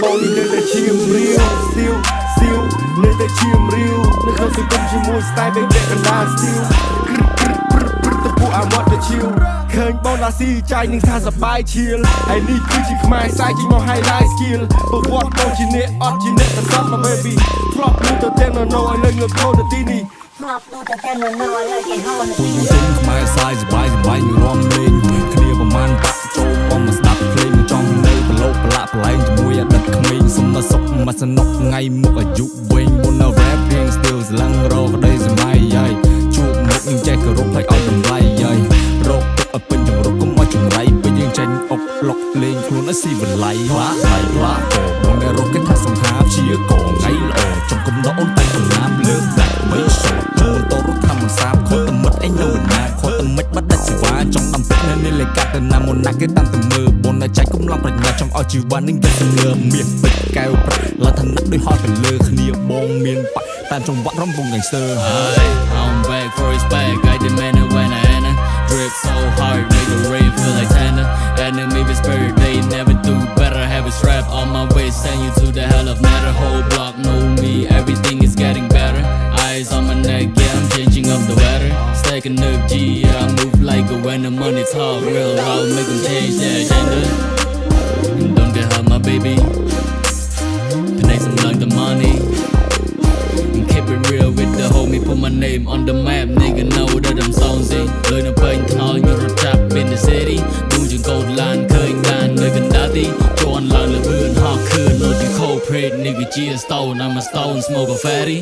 បងនេះនៅតែឈាមរៀវស៊ីវនៅតែឈាមរៀវនៅក្នុងសង្គមជាមួយ style បែបកណ្ដាល style ទៅពួកអាម៉ត់ទៅឈៀវឃើញបងឡាស៊ីចាយនឹងថាសបាយឈៀលហើយនេះគឺជាខ្មែរសាយចេញមក highlight skill ប្រវត្តិបងជាអ្នកអត់ជាអ្នកតែសតមក baby ធ្លាប់លឺទៅទាំងនៅឲ្យលើងើបចូលទៅទីនេះធ្លាប់លឺទៅទាំងនៅឲ្យលើគេហៅទៅទីនេះខ្មែរសាយសបាយមានរំលេងគ្នាប្រមាណបាក់ចូលបងមកស្ដាប់ភ្លេងចង់នៅប្រឡូកប្រឡាក់ប្រឡែងជាមួយអតីតក្មេងសុំមកសុខមកសនុកថ្ងៃមុខអាយុវែងមុននៅ rap រៀង still ស្លាំងរកក្តីសម័យហើយជួបមុខនឹងចេះគោរពឲ្យតម្លៃហើយរកទុកឲ្យពេញជំរុកកុំឲ្យចង្រៃពេលយើងចេញអុកប្លុកលេងខ្លួនឲ្យស៊ីវល័យខ្លះបងអ្នករកគេថាសង្ហាជាកងថ្ងៃល្អចំកំដរអូនតែកំណាមលើកដាក់មិនសោតចូលតរត់ថាមិនសាបខត់តែមិត្តឯងនៅណាខត់តែមិនបាត់ដាច់សេវាចង់ដំពេញនៅនេះលេកាត់ទៅណាមុនណាគេតាមតែមើលបនតែចាច់កំឡុងប្រាជ្ញាចង់ឲ្យជីវ៉ានឹងយកងើមានពេជ្រកែវប្រាក់លទ្ធនៈដោយហត់ទៅលើគ្នាបងមានបាក់តាមចង្វាក់រំពង gangster I'm back for his back I demand it when I enter drip so hard make the rain feel like Santa enemy with spirit they never do better have a strap on my waist send you to the hell of matter whole block know me everything is getting better eyes on my neck yeah I'm changing up the weather stacking up G yeah I move like a when the money talk real I'll make them change their agenda and don't get hurt my baby connect some like the money and keep it real with the homie put my name on the map nigga know that I'm soundsy លើនៅពេញថ្នល់យករត់ចាប់ in the city ឌូជាកោតឡានឃើញឡាននៅកណ្ដាលទីជន់ឡើងលើវឿនហោះខឿននៅទី corporate nigga G a stone I'm a stone smoke a fatty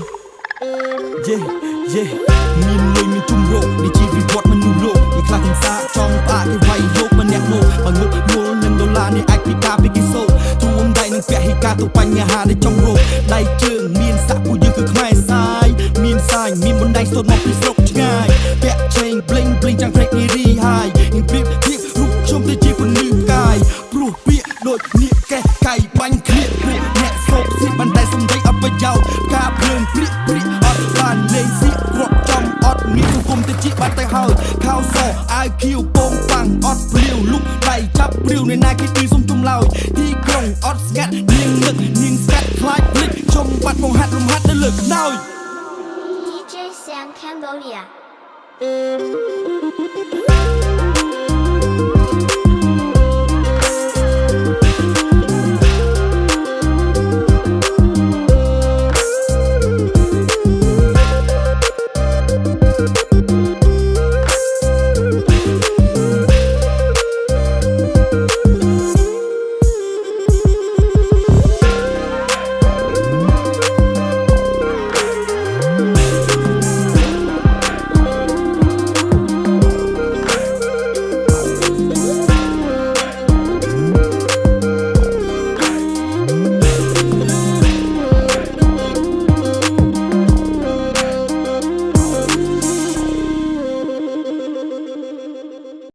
yeah មានលុយមានទុំរោគនេះជីវិតវត្តមនុស្សលោកនេះខ្លះកំសាចង់ផ្អាកគេវាយយកម្នាក់មកបើងើបមូលនឹងដុល្លារនេះអាចពិការពីគេសូជួងដៃនឹងពាក់ហិកាទៅបញ្ហាដែលចង់រោគដៃជើងមានសាក់ពួកយើងគឺខ្មែរសាយមានសាយមានបណ្ដៃសូនមកពីស្រុកឆ្ងាយពាក់ជេង bling ចាំ break នេះរីហើយនឹងព្រៀបធៀបរូបខ្ញុំទៅជាពលឺកាយព្រោះពាក្យដូចនៀកកេះកៃបាញ់គ្នាពួកអ្នកសោកស៊ីបណ្ដៃសំដីអបយោការភ្លើងព្រៀកអត់បានលេងស៊ីគ្រាប់ចំអត់មានសង្គមទៅជាបាត់ទៅហើយខោសអាវខៀវពងប៉ាំងអត់ព្រាវលុកដៃចាប់ព្រាវនៅណាគេទីសុំជុំឡើយទីក្រុងអត់ស្ងាត់នាងនឹកនាងស្កាត់ខ្លាចភ្លេចចំបាត់មកហាត់រំហាត់នៅលើកណោយ DJ Sam Cambodia